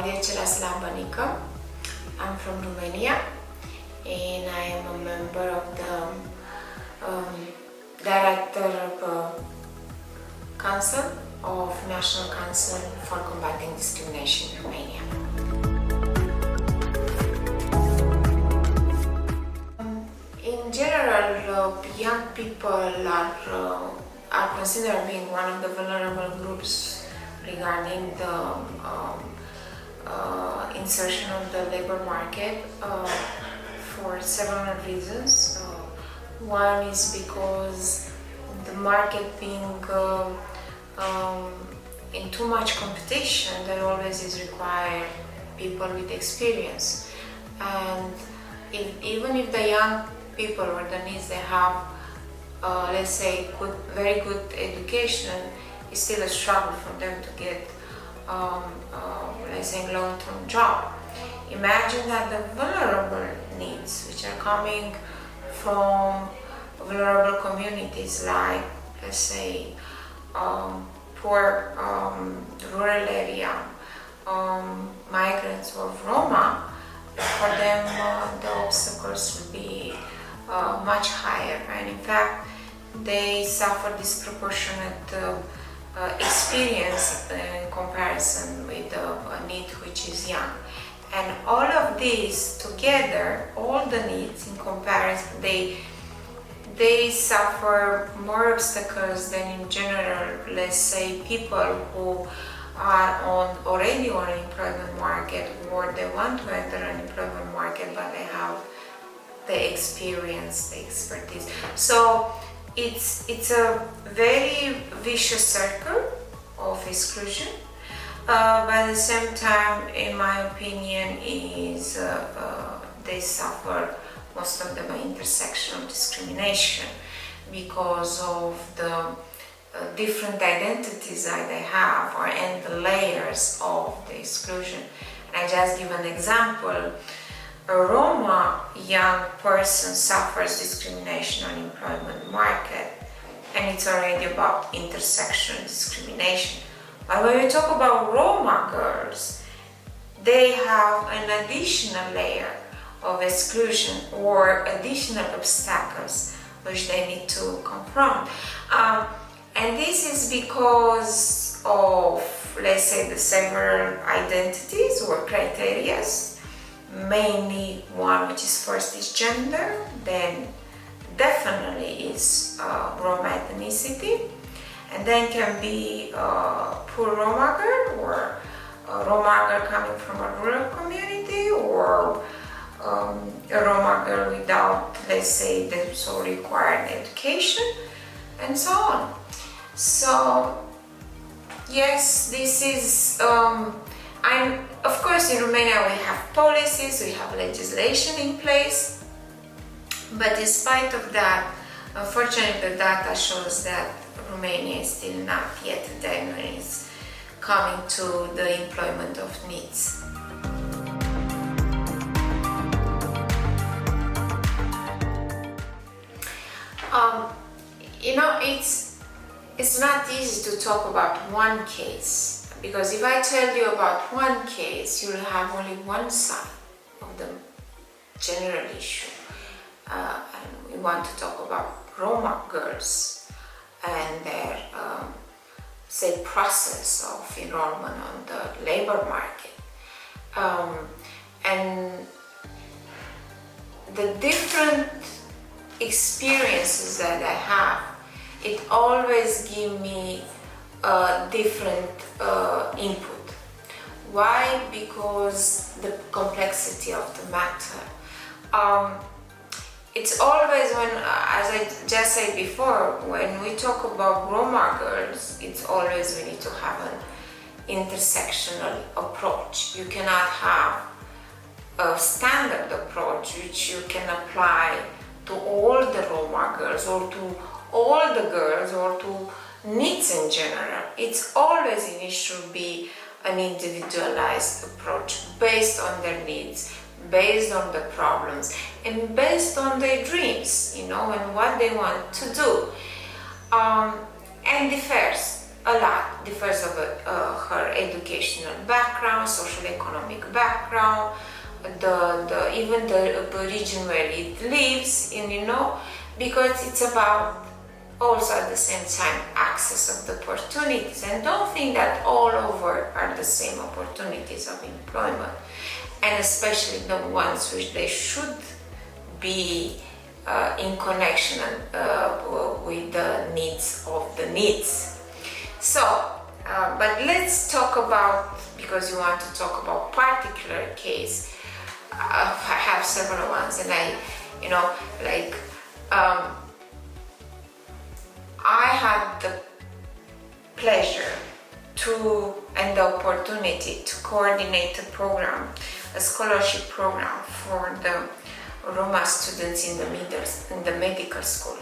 Claudia Cerasela Banica. I'm from Romania and I am a member of the Director of Council of National Council for Combating Discrimination in Romania. In general, young people are considered being one of the vulnerable groups regarding the insertion of the labor market for several reasons. One is because the market being in too much competition, there always is required people with experience, and even if the young people or the needs they have, let's say very good education, it's still a struggle for them to get let's say long-term job. Imagine that the vulnerable needs which are coming from vulnerable communities like, let's say, poor rural area, migrants or Roma, for them the obstacles will be much higher, and in fact they suffer disproportionate experience in comparison with a need which is young. And all of these together, all the needs in comparison, they suffer more obstacles than in general, let's say, people who are already on the employment market, or they want to enter an employment market but they have the experience, the expertise. So it's a very vicious circle of exclusion, but at the same time, in my opinion, is they suffer, most of them, intersectional discrimination because of the different identities that they have, and the layers of the exclusion. And I just give an example. A Roma young person suffers discrimination on employment market, and it's already about intersectional discrimination. But when we talk about Roma girls, they have an additional layer of exclusion or additional obstacles which they need to confront. And this is because of, let's say, the several identities or criteria. Mainly one which is first is gender, then definitely is Roma ethnicity, and then can be poor Roma girl, or a Roma girl coming from a rural community, or a Roma girl without, let's say, the so required education, and so on. So yes, this is of course, in Romania we have policies, we have legislation in place, but in spite of that, unfortunately, the data shows that Romania is still not yet there when it's coming to the employment of needs. You know, it's not easy to talk about one case, because if I tell you about one case, you'll have only one side of the general issue. And we want to talk about Roma girls and their, say, process of enrollment on the labor market. And the different experiences that I have, it always gives me different input. Why? Because the complexity of the matter. It's always when, as I just said before, when we talk about Roma girls, it's always we need to have an intersectional approach. You cannot have a standard approach which you can apply to all the Roma girls or to all the girls or to needs in general. It's always it should be an individualized approach based on their needs, based on the problems, and based on their dreams, you know, and what they want to do. And differs a lot, differs of her educational background, social economic background, even the region where it lives in, because it's about also at the same time access of the opportunities. And don't think that all over are the same opportunities of employment, and especially the ones which they should be in connection with the needs of the needs. So, but let's talk about, because you want to talk about particular case, I have several ones, and I had the pleasure and the opportunity to coordinate a program, a scholarship program for the Roma students in the medical school,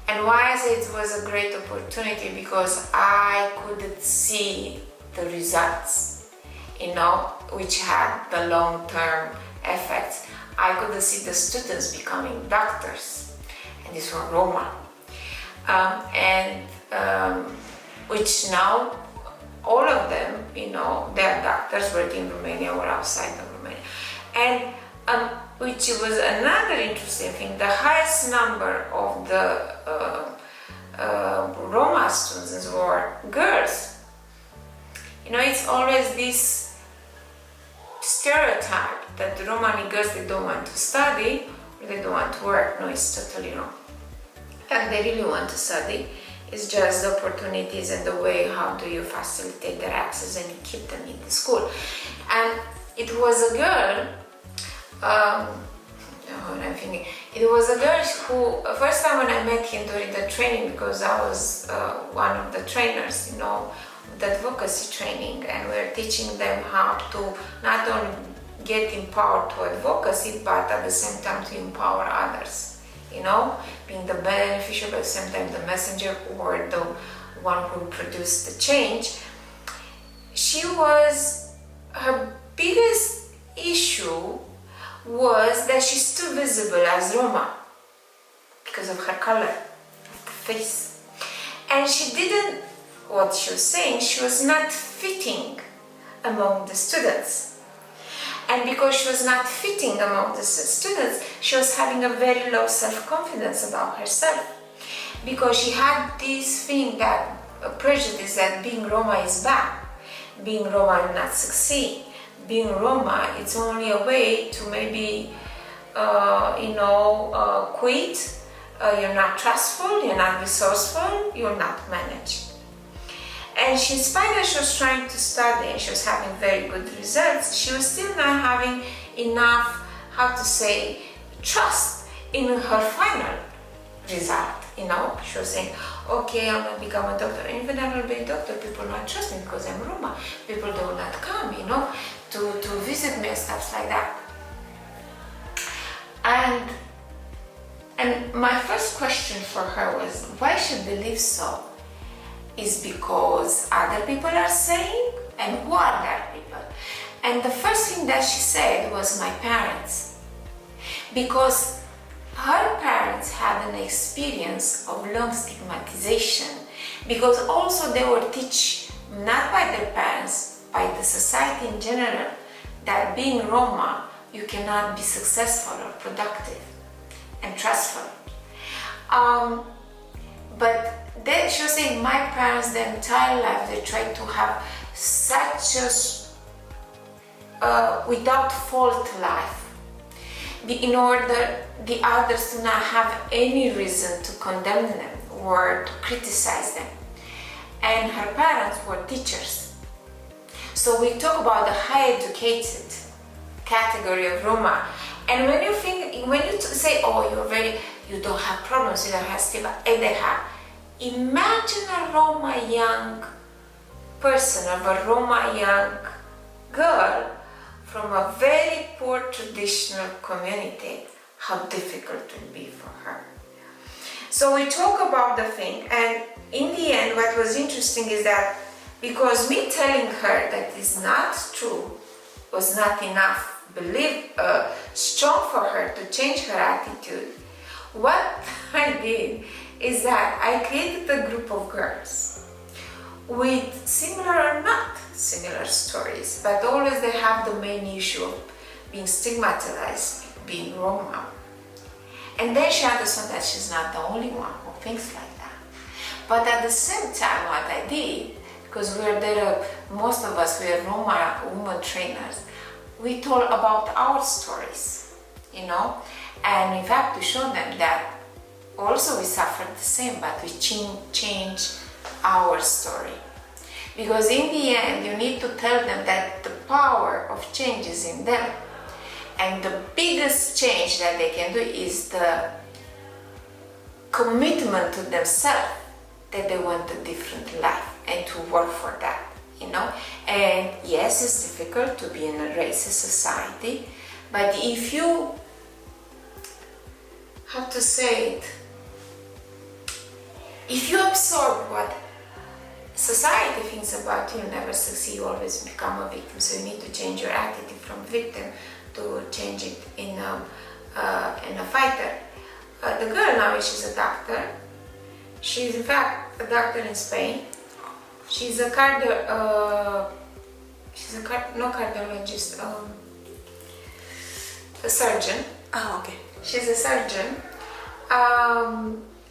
And why I say it was a great opportunity, because I could see the results, which had the long-term effects. I could see the students becoming doctors, and these were Roma. Which now, all of them, they are doctors working in Romania or outside of Romania. And which was another interesting thing, the highest number of the Roma students were girls. It's always this stereotype that the Romani girls, they don't want to study or they don't want to work. No, it's totally wrong. And they really want to study. It's just the opportunities and the way how do you facilitate their access and you keep them in the school. And it was a girl, it was a girl who, first time when I met him during the training, because I was one of the trainers, the advocacy training, and we were teaching them how to not only get empowered to advocacy, but at the same time to empower others. Being the beneficiary, but at the same time the messenger or the one who produced the change. Her biggest issue was that she's too visible as Roma because of her color of the face. And what she was saying, she was not fitting among the students. And because she was not fitting among the students, she was having a very low self-confidence about herself. Because she had this thing that, a prejudice that being Roma is bad. Being Roma will not succeed. Being Roma, it's only a way to maybe, quit. You're not trustful, you're not resourceful, you're not managed. And in spite that she was trying to study and she was having very good results, she was still not having enough, trust in her final result. She was saying, okay, I'm going to become a doctor. And even I will be a doctor, people will not trust me because I'm Roma. People do not come, to visit me and stuff like that. And my first question for her was, why she believes so? Is because other people are saying, and who are that people? And the first thing that she said was my parents, because her parents had an experience of long stigmatization, because also they were taught, not by their parents, by the society in general, that being Roma, you cannot be successful or productive and trustful. But then she was saying, my parents, their entire life, they tried to have such a without fault life, in order the others to not have any reason to condemn them or to criticize them. And her parents were teachers. So we talk about the high educated category of Roma. And when you say, oh, you don't have problems, you don't have stigma, and they have. Imagine a Roma young person, of a Roma young girl from a very poor traditional community, how difficult it will be for her. So we talk about the thing, and in the end what was interesting is that because me telling her that is not true was not enough strong for her to change her attitude, what I did is that I created a group of girls with similar or not similar stories, but always they have the main issue of being stigmatized, being Roma. And then she understood that she's not the only one who thinks like that. But at the same time, what I did, because we're there, most of us, we're Roma women trainers, we told about our stories, you know, and in fact to show them that also we suffered the same, but we change our story. Because in the end, you need to tell them that the power of change is in them. And the biggest change that they can do is the commitment to themselves that they want a different life and to work for that, you know. And yes, it's difficult to be in a racist society, but if you, how to say it, if you absorb what society thinks about you, never succeed, you always become a victim. So you need to change your attitude from victim to change it in a fighter. The girl now, she's a doctor. She's in fact a doctor in Spain. She's a cardiologist, a surgeon. Oh, okay. She's a surgeon.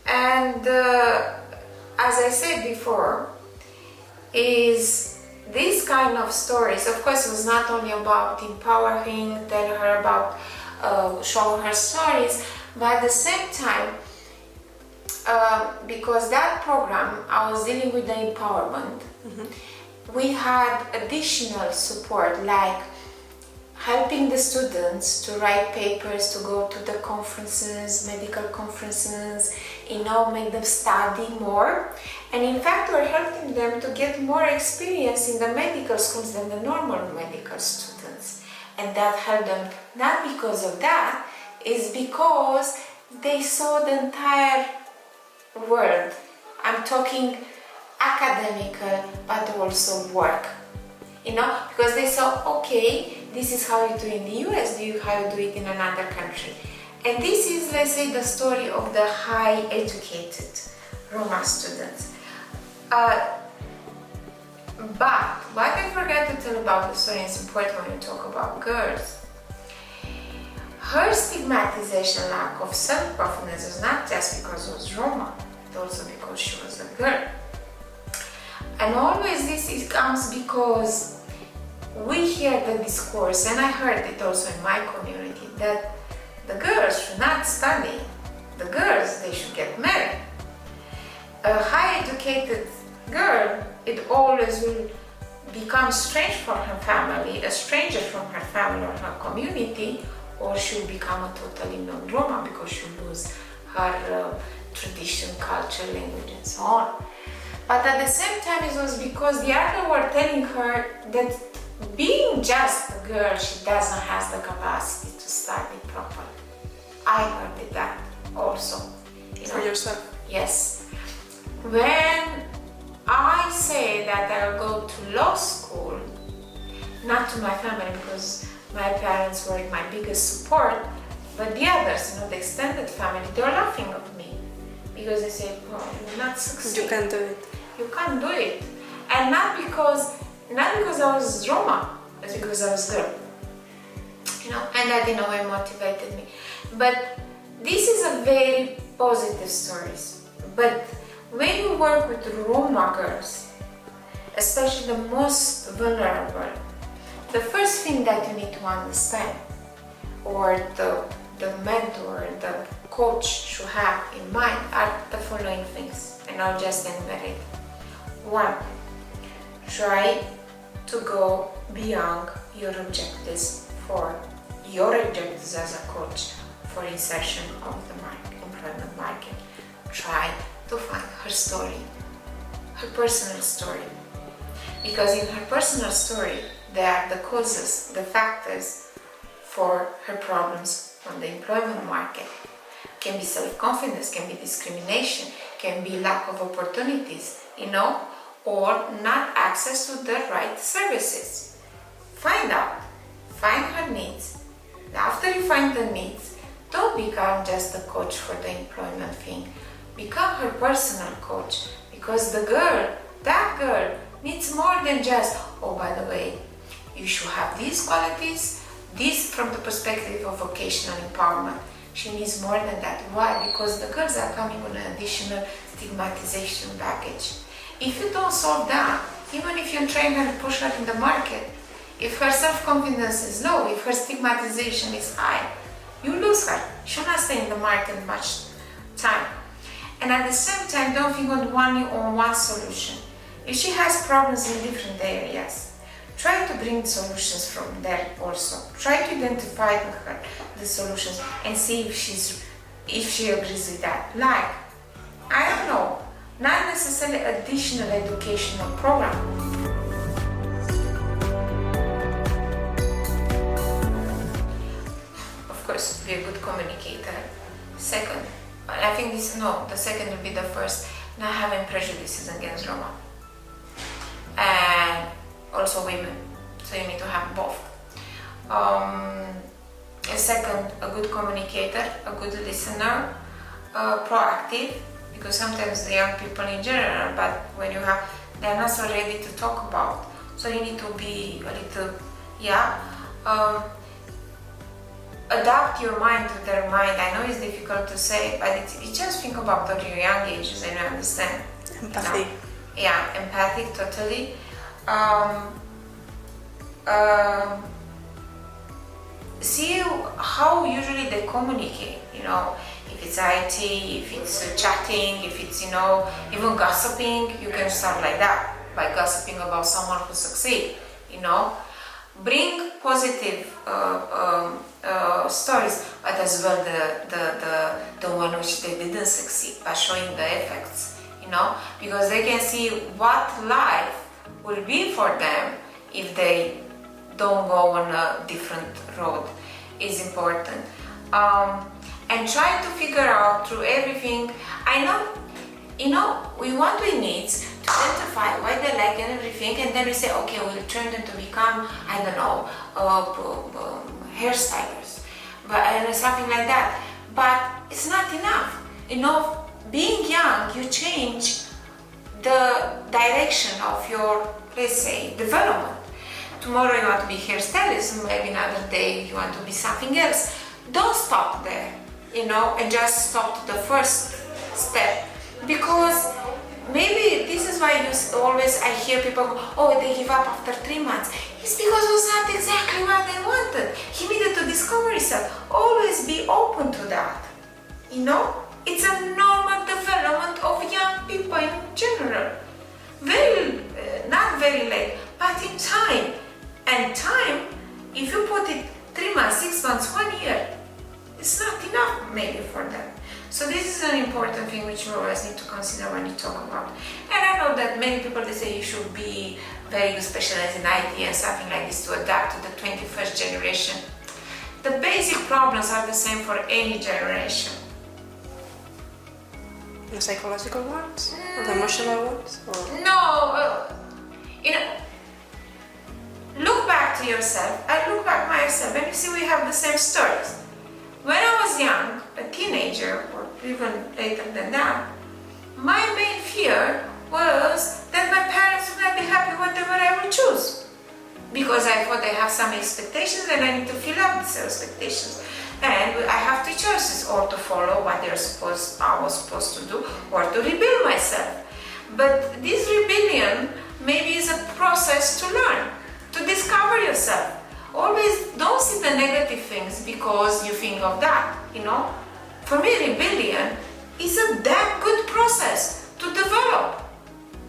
And as I said before, is these kind of stories, of course, it was not only about empowering, telling her about, showing her stories, but at the same time, because that program, I was dealing with the empowerment, we had additional support, like helping the students to write papers, to go to the conferences, medical conferences, you know, make them study more. And in fact, we're helping them to get more experience in the medical schools than the normal medical students. And that helped them, not because of that, is because they saw the entire world. I'm talking academical, but also work. You know, because they saw, okay, this is how you do it in the US, how you do it in another country. And this is, let's say, the story of the high educated Roma students. But what I forgot to tell about the story, it's important when you talk about girls. Her stigmatization, lack of self-confidence, was not just because she was Roma, but also because she was a girl. And always this comes because we hear the discourse, and I heard it also in my community, that the girls should not study. The girls, they should get married. A high educated girl, it always will become strange for her family, a stranger from her family or her community, or she'll become a totally non-Roma because she'll lose her tradition, culture, language, and so on. But at the same time, it was because the other were telling her that being just a girl, she doesn't have the capacity to study properly. I heard that also. You know? For yourself? Yes. When I say that I'll go to law school, not to my family because my parents were my biggest support, but the others, you know, the extended family, they were laughing at me because they said, "Oh, you will not succeed. You can't do it. You can't do it." And not because I was Roma, but because I was girl. You know, and that in a way motivated me. But this is a very positive stories. But when you work with Roma girls, especially the most vulnerable, the first thing that you need to understand, or the mentor, the coach should have in mind, are the following things, and I'll just enumerate. 1. Try to go beyond your objectives as a coach for insertion of the employment market. Try to find her story, her personal story, because in her personal story there are the causes, the factors for her problems on the employment market. Can be self-confidence, can be discrimination, can be lack of opportunities, you know, or not access to the right services. Find out, find her needs. After you find the needs, don't become just a coach for the employment thing. become her personal coach, because that girl needs more than just, oh, by the way, you should have these qualities, this from the perspective of vocational empowerment. She needs more than that. Why? Because the girls are coming with an additional stigmatization baggage. If you don't solve that, even if you train her and push her in the market, if her self-confidence is low, if her stigmatization is high, you lose her. She'll not stay in the market much time. And at the same time, don't think on one solution. If she has problems in different areas, try to bring solutions from there also. Try to identify with her the solutions and see if she agrees with that. Like, I don't know, not necessarily additional educational program. Of course, be a good communicator. Second, I think the second will be the first, not having prejudices against Roma. And also women, so you need to have both. Second, a good communicator, a good listener, proactive, because sometimes the young people in general, but when they're not so ready to talk about, so you need to be a little, adapt your mind to their mind. I know it's difficult to say, but it's just think about your young ages and you understand. Empathy. You know? Yeah, empathic, totally. See how usually they communicate, if it's IT, if it's chatting, if it's, even gossiping, you can start like that, by gossiping about someone who succeeds, Bring positive stories, but as well the one which they didn't succeed, by showing the effects, because they can see what life will be for them if they don't go on a different road is important. And try to figure out through everything. I know, we want the needs to identify why they like and everything, and then we say, okay, we'll train them to become, I don't know, hairstylists, and something like that. But it's not enough. Being young, you change the direction of your, let's say, development. Tomorrow you want to be hairstylist, maybe another day you want to be something else. Don't stop there, and just stop to the first step. Because maybe this is why I hear people go, oh, they give up after 3 months. It's because it was not exactly what they wanted. He needed to discover himself. Always be open to that, It's a normal development of young people in general. Not very late, but in time. And time, if you put it 3 months, 6 months, 1 year, it's not enough maybe for them. So this is an important thing which you always need to consider when you talk about. And I know that many people, they say you should be very good specialized in IT and something like this to adapt to the 21st generation. The basic problems are the same for any generation. The psychological ones? Or the emotional ones? Or? No, look back to yourself. I look back myself and you see we have the same stories. When I was young, a teenager, or even later than that, my main fear was that my parents would not be happy with whatever I would choose. Because I thought I have some expectations and I need to fill up these expectations. And I have two choices, or to follow what I was supposed to do, or to rebuild myself. But this rebellion maybe is a process to learn, to discover yourself. Always don't see the negative things because you think of that, For me, rebellion is a damn good process to develop,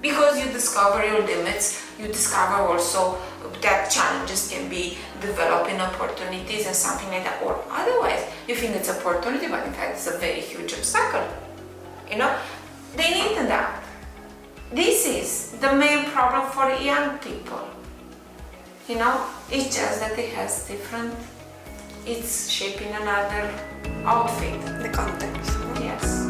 because you discover your limits, you discover also that challenges can be developing opportunities and something like that, or otherwise you think it's opportunity, but in fact it's a very huge obstacle. They need that. This is the main problem for young people. It's just that it has different, it's shaping another outfit. The context. Yes.